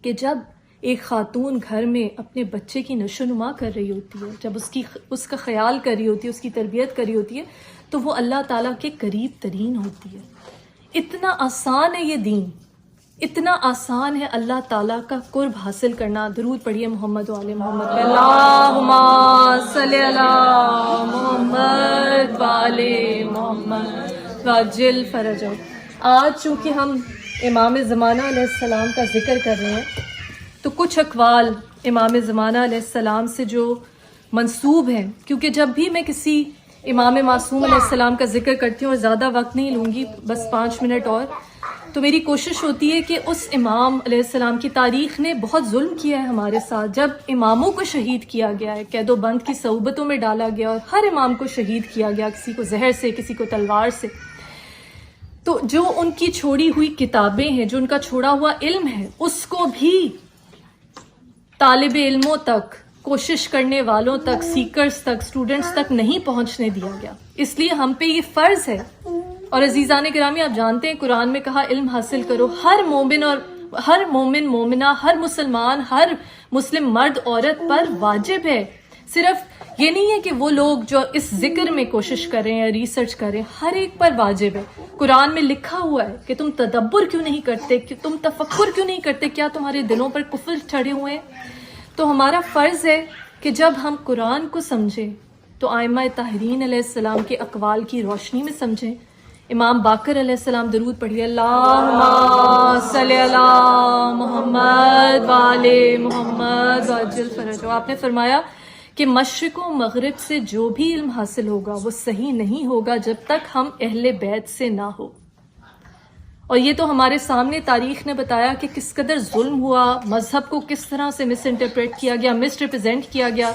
کہ جب ایک خاتون گھر میں اپنے بچے کی نشو نما کر رہی ہوتی ہے، جب اس کا خیال کر رہی ہوتی ہے، اس کی تربیت کر رہی ہوتی ہے، تو وہ اللہ تعالیٰ کے قریب ترین ہوتی ہے۔ اتنا آسان ہے یہ دین، اتنا آسان ہے اللہ تعالیٰ کا قرب حاصل کرنا۔ درود پڑھیے محمد وآل محمد پہ، اللہم صلی علی محمد وآل محمد وعجل فرجہ۔ آج چونکہ ہم امام زمانہ علیہ السلام کا ذکر کر رہے ہیں، تو کچھ اقوال امام زمانہ علیہ السلام سے جو منسوب ہیں، کیونکہ جب بھی میں کسی امام معصوم علیہ السلام کا ذکر کرتی ہوں، اور زیادہ وقت نہیں لوں گی، بس 5 منٹ اور، تو میری کوشش ہوتی ہے کہ اس امام علیہ السلام کی تاریخ نے بہت ظلم کیا ہے ہمارے ساتھ۔ جب اماموں کو شہید کیا گیا ہے، قید و بند کی صعوبتوں میں ڈالا گیا، اور ہر امام کو شہید کیا گیا، کسی کو زہر سے، کسی کو تلوار سے، تو جو ان کی چھوڑی ہوئی کتابیں ہیں، جو ان کا چھوڑا ہوا علم ہے، اس کو بھی طالب علموں تک، کوشش کرنے والوں تک، سیکرز تک، اسٹوڈنٹس تک نہیں پہنچنے دیا گیا۔ اس لیے ہم پہ یہ فرض ہے، اور عزیزان گرامی آپ جانتے ہیں قرآن میں کہا علم حاصل کرو، ہر مومن اور ہر مومن مومنہ، ہر مسلمان، ہر مسلم مرد عورت پر واجب ہے۔ صرف یہ نہیں ہے کہ وہ لوگ جو اس ذکر میں کوشش کر رہے ہیں، ریسرچ کر رہے ہیں، ہر ایک پر واجب ہے۔ قرآن میں لکھا ہوا ہے کہ تم تدبر کیوں نہیں کرتے، کہ تم تفکر کیوں نہیں کرتے، کیا تمہارے دلوں پر کفر چڑھے ہوئے ہیں؟ تو ہمارا فرض ہے کہ جب ہم قرآن کو سمجھیں تو ائمہ طاہرین علیہ السلام کے اقوال کی روشنی میں سمجھیں۔ امام باقر علیہ السلام، درود پڑھیے، اللہم صلی علی محمد وآل محمد وعجل فرجہ۔ آپ نے فرمایا کہ مشرق و مغرب سے جو بھی علم حاصل ہوگا وہ صحیح نہیں ہوگا جب تک ہم اہل بیت سے نہ ہو۔ اور یہ تو ہمارے سامنے تاریخ نے بتایا کہ کس قدر ظلم ہوا، مذہب کو کس طرح سے مس انٹرپریٹ کیا گیا، مس ریپرزینٹ کیا گیا،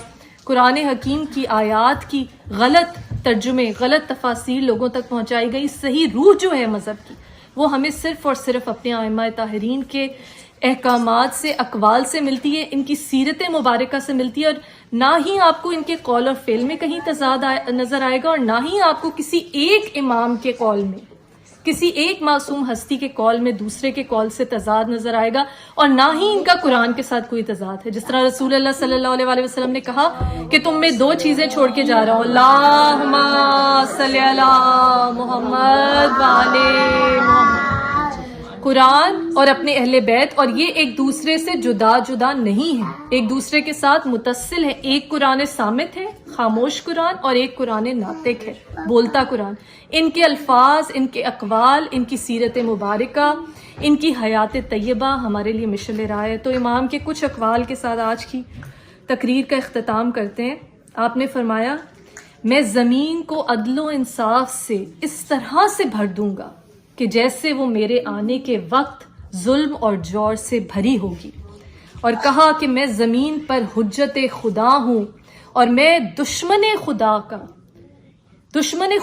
قرآن حکیم کی آیات کی غلط ترجمے، غلط تفاسیر لوگوں تک پہنچائی گئی۔ صحیح روح جو ہے مذہب کی، وہ ہمیں صرف اور صرف اپنے ائمہ طاہرین کے احکامات سے، اقوال سے ملتی ہے، ان کی سیرت مبارکہ سے ملتی ہے، اور نہ ہی آپ کو ان کے قول اور فعل میں کہیں تضاد نظر آئے گا، اور نہ ہی آپ کو کسی ایک امام کے قول میں، کسی ایک معصوم ہستی کے قول میں دوسرے کے قول سے تضاد نظر آئے گا، اور نہ ہی ان کا قرآن کے ساتھ کوئی تضاد ہے۔ جس طرح رسول اللہ صلی اللہ علیہ وسلم نے کہا کہ تم میں 2 چیزیں چھوڑ کے جا رہا ہوں، اللہم صلی علی محمد وآل محمد، قرآن اور اپنے اہل بیت، اور یہ ایک دوسرے سے جدا جدا نہیں ہیں، ایک دوسرے کے ساتھ متصل ہے۔ ایک قرآن صامت ہے، خاموش قرآن، اور ایک قرآن ناطق ہے، بولتا قرآن۔ ان کے الفاظ، ان کے اقوال، ان کی سیرت مبارکہ، ان کی حیات طیبہ ہمارے لیے مشعل راہ ہے۔ تو امام کے کچھ اقوال کے ساتھ آج کی تقریر کا اختتام کرتے ہیں. آپ نے فرمایا میں زمین کو عدل و انصاف سے اس طرح سے بھر دوں گا کہ جیسے وہ میرے آنے کے وقت ظلم اور جور سے بھری ہوگی. اور کہا کہ میں زمین پر حجت خدا ہوں اور میں دشمن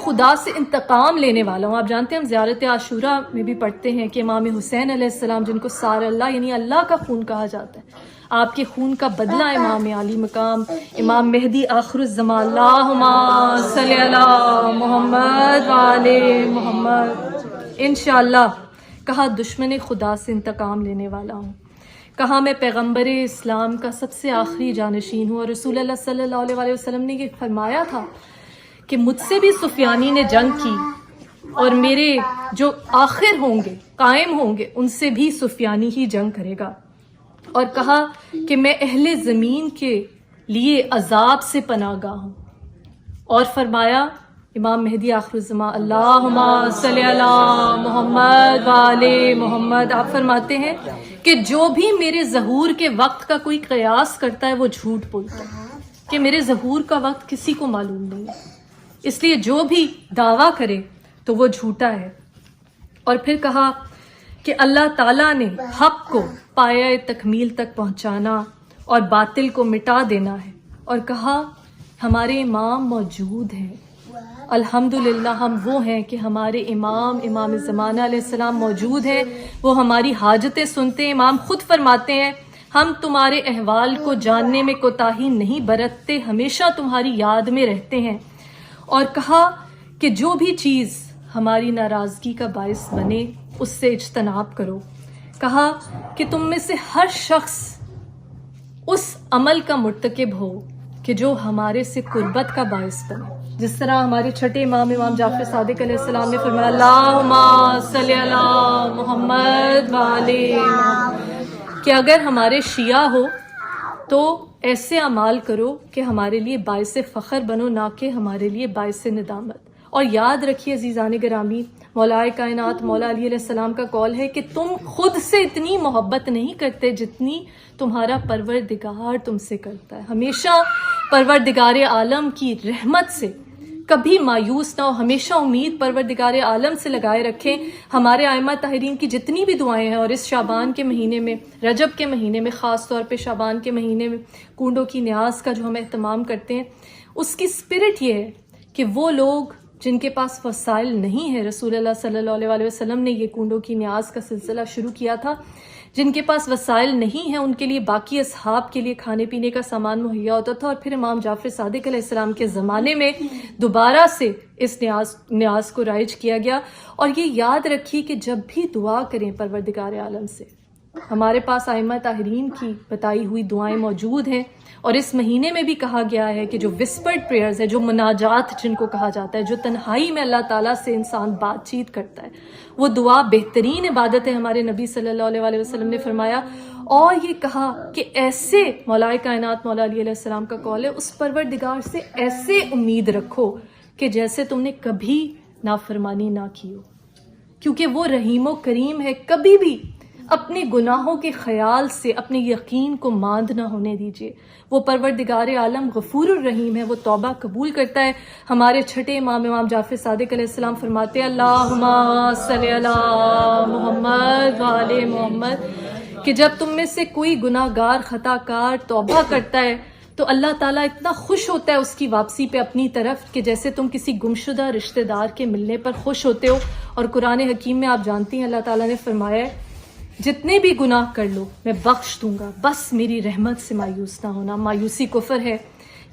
خدا سے انتقام لینے والا ہوں. آپ جانتے ہیں ہم زیارت عاشورہ میں بھی پڑھتے ہیں کہ امام حسین علیہ السلام جن کو سار اللہ یعنی اللہ کا خون کہا جاتا ہے، آپ کے خون کا بدلہ امام علی مقام امام مہدی آخر الزمان اللہم صلی علی محمد وآل محمد انشاءاللہ. کہا دشمن خدا سے انتقام لینے والا ہوں. کہا میں پیغمبر اسلام کا سب سے آخری جانشین ہوں. اور رسول اللہ صلی اللہ علیہ وسلم نے یہ فرمایا تھا کہ مجھ سے بھی سفیانی نے جنگ کی اور میرے جو آخر ہوں گے قائم ہوں گے ان سے بھی سفیانی ہی جنگ کرے گا. اور کہا کہ میں اہل زمین کے لیے عذاب سے پناہ گاہ ہوں. اور فرمایا امام مہدی آخر الزمان اللہم صلی علی محمد وآل محمد، آپ فرماتے ہیں کہ جو بھی میرے ظہور کے وقت کا کوئی قیاس کرتا ہے وہ جھوٹ بولتا ہے، کہ میرے ظہور کا وقت کسی کو معلوم نہیں ہے، اس لیے جو بھی دعویٰ کرے تو وہ جھوٹا ہے. اور پھر کہا کہ اللہ تعالیٰ نے حق کو پایہ تکمیل تک پہنچانا اور باطل کو مٹا دینا ہے. اور کہا ہمارے امام موجود ہیں، الحمدللہ ہم وہ ہیں کہ ہمارے امام زمانہ علیہ السلام موجود ہیں، وہ ہماری حاجتیں سنتے ہیں. امام خود فرماتے ہیں ہم تمہارے احوال کو جاننے میں کوتاہی نہیں برتتے، ہمیشہ تمہاری یاد میں رہتے ہیں. اور کہا کہ جو بھی چیز ہماری ناراضگی کا باعث بنے اس سے اجتناب کرو. کہا کہ تم میں سے ہر شخص اس عمل کا مرتکب ہو کہ جو ہمارے سے قربت کا باعث بنے. جس طرح ہمارے چھٹے امام جعفر صادق علیہ السلام نے فرمایا اللہم صلی علی محمد وآل محمد، کہ اگر ہمارے شیعہ ہو تو ایسے اعمال کرو کہ ہمارے لیے باعث فخر بنو، نہ کہ ہمارے لیے باعث ندامت. اور یاد رکھیے عزیزان گرامی، مولائے کائنات مولا علی علیہ السلام کا قول ہے کہ تم خود سے اتنی محبت نہیں کرتے جتنی تمہارا پروردگار تم سے کرتا ہے. ہمیشہ پروردگار عالم کی رحمت سے کبھی مایوس نہ ہو، ہمیشہ امید پروردگار عالم سے لگائے رکھیں. ہمارے ائمہ طاہرین کی جتنی بھی دعائیں ہیں، اور اس شعبان کے مہینے میں، رجب کے مہینے میں، خاص طور پہ شعبان کے مہینے میں کنڈوں کی نیاز کا جو ہم اہتمام کرتے ہیں، اس کی اسپرٹ یہ ہے کہ وہ لوگ جن کے پاس وسائل نہیں ہے، رسول اللہ صلی اللہ علیہ وسلم نے یہ کنڈوں کی نیاز کا سلسلہ شروع کیا تھا، جن کے پاس وسائل نہیں ہیں ان کے لیے باقی اصحاب کے لیے کھانے پینے کا سامان مہیا ہوتا تھا. اور پھر امام جعفر صادق علیہ السلام کے زمانے میں دوبارہ سے اس نیاز کو رائج کیا گیا. اور یہ یاد رکھیے کہ جب بھی دعا کریں پروردگار عالم سے، ہمارے پاس ائمہ طاہرین کی بتائی ہوئی دعائیں موجود ہیں. اور اس مہینے میں بھی کہا گیا ہے کہ جو وسپرڈ پریئرز ہے، جو مناجات جن کو کہا جاتا ہے، جو تنہائی میں اللہ تعالیٰ سے انسان بات چیت کرتا ہے، وہ دعا بہترین عبادت ہے. ہمارے نبی صلی اللہ علیہ وسلم نے فرمایا. اور یہ کہا کہ ایسے مولائے کائنات مولا علی علیہ السلام کا قول ہے، اس پروردگار سے ایسے امید رکھو کہ جیسے تم نے کبھی نافرمانی نہ کی ہو، کیونکہ وہ رحیم و کریم ہے. کبھی بھی اپنے گناہوں کے خیال سے اپنے یقین کو ماند نہ ہونے دیجیے. وہ پروردگار عالم غفور الرحیم ہے، وہ توبہ قبول کرتا ہے. ہمارے چھٹے امام جعفر صادق علیہ السلام فرماتے ہیں اللہم صلی علی محمد وآل محمد، کہ جب تم میں سے کوئی گناہ گار خطا کار توبہ کرتا ہے تو اللہ تعالیٰ اتنا خوش ہوتا ہے اس کی واپسی پہ اپنی طرف کہ جیسے تم کسی گمشدہ رشتہ دار کے ملنے پر خوش ہوتے ہو. اور قرآن حکیم میں آپ جانتی ہیں اللہ تعالیٰ نے فرمایا ہے جتنے بھی گناہ کر لو میں بخش دوں گا، بس میری رحمت سے مایوس نہ ہونا. مایوسی کفر ہے.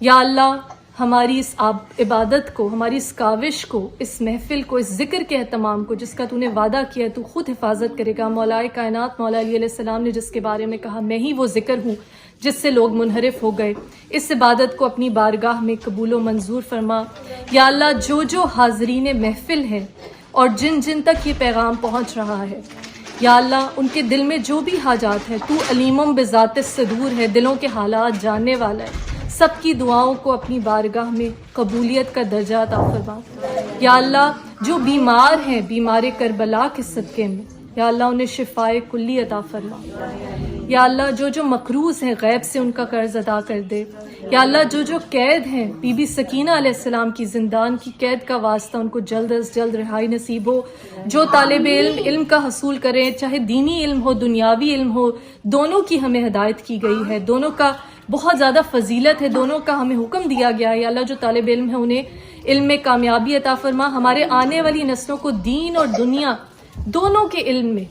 یا اللہ ہماری اس عبادت کو، ہماری اس کاوش کو، اس محفل کو، اس ذکر کے اہتمام کو جس کا تو نے وعدہ کیا تو خود حفاظت کرے گا. مولائے کائنات مولا علی علیہ السلام نے جس کے بارے میں کہا میں ہی وہ ذکر ہوں جس سے لوگ منحرف ہو گئے، اس عبادت کو اپنی بارگاہ میں قبول و منظور فرما. یا اللہ جو حاضرین محفل ہیں اور جن جن تک یہ پیغام پہنچ رہا ہے، یا اللہ ان کے دل میں جو بھی حاجات ہیں، تو علیم بذات الصدور ہے، دلوں کے حالات جاننے والا ہے. سب کی دعاؤں کو اپنی بارگاہ میں قبولیت کا درجہ عطا فرما. یا اللہ جو بیمار ہیں، بیمار کربلا کے صدقے میں، یا اللہ انہیں شفائے کلی عطا فرما. یا اللہ جو جو مقروض ہیں غیب سے ان کا قرض ادا کر دے. یا اللہ جو جو قید ہیں بی بی سکینہ علیہ السلام کی زندان کی قید کا واسطہ ان کو جلد از جلد رہائی نصیب ہو. جو طالب علم کا حصول کریں، چاہے دینی علم ہو دنیاوی علم ہو، دونوں کی ہمیں ہدایت کی گئی ہے، دونوں کا بہت زیادہ فضیلت ہے، دونوں کا ہمیں حکم دیا گیا ہے. یا اللہ جو طالب علم ہیں انہیں علم میں کامیابی عطا فرما. ہمارے آنے والی نسلوں کو دین اور دنیا دونوں کے علم میں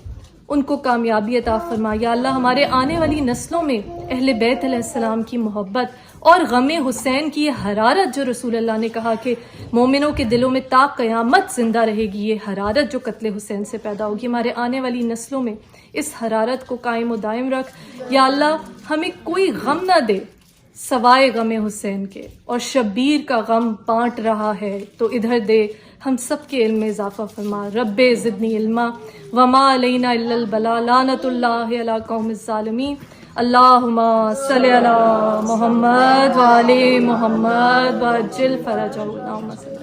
ان کو کامیابی عطا فرما. یا اللہ ہمارے آنے والی نسلوں میں اہل بیت علیہ السلام کی محبت اور غم حسین کی یہ حرارت جو رسول اللہ نے کہا کہ مومنوں کے دلوں میں تا قیامت زندہ رہے گی، یہ حرارت جو قتل حسین سے پیدا ہوگی، ہمارے آنے والی نسلوں میں اس حرارت کو قائم و دائم رکھ. یا اللہ ہمیں کوئی غم نہ دے سوائے غم حسین کے، اور شبیر کا غم بانٹ رہا ہے تو ادھر دے، ہم سب کے علم میں اضافہ فرما. رب زدنی علما وما علینا الا البلاء لعنت اللہ علی قوم الظالمین. اللہم صلی علی محمد وعلی محمد وعجل فرجہ. اللہم صلی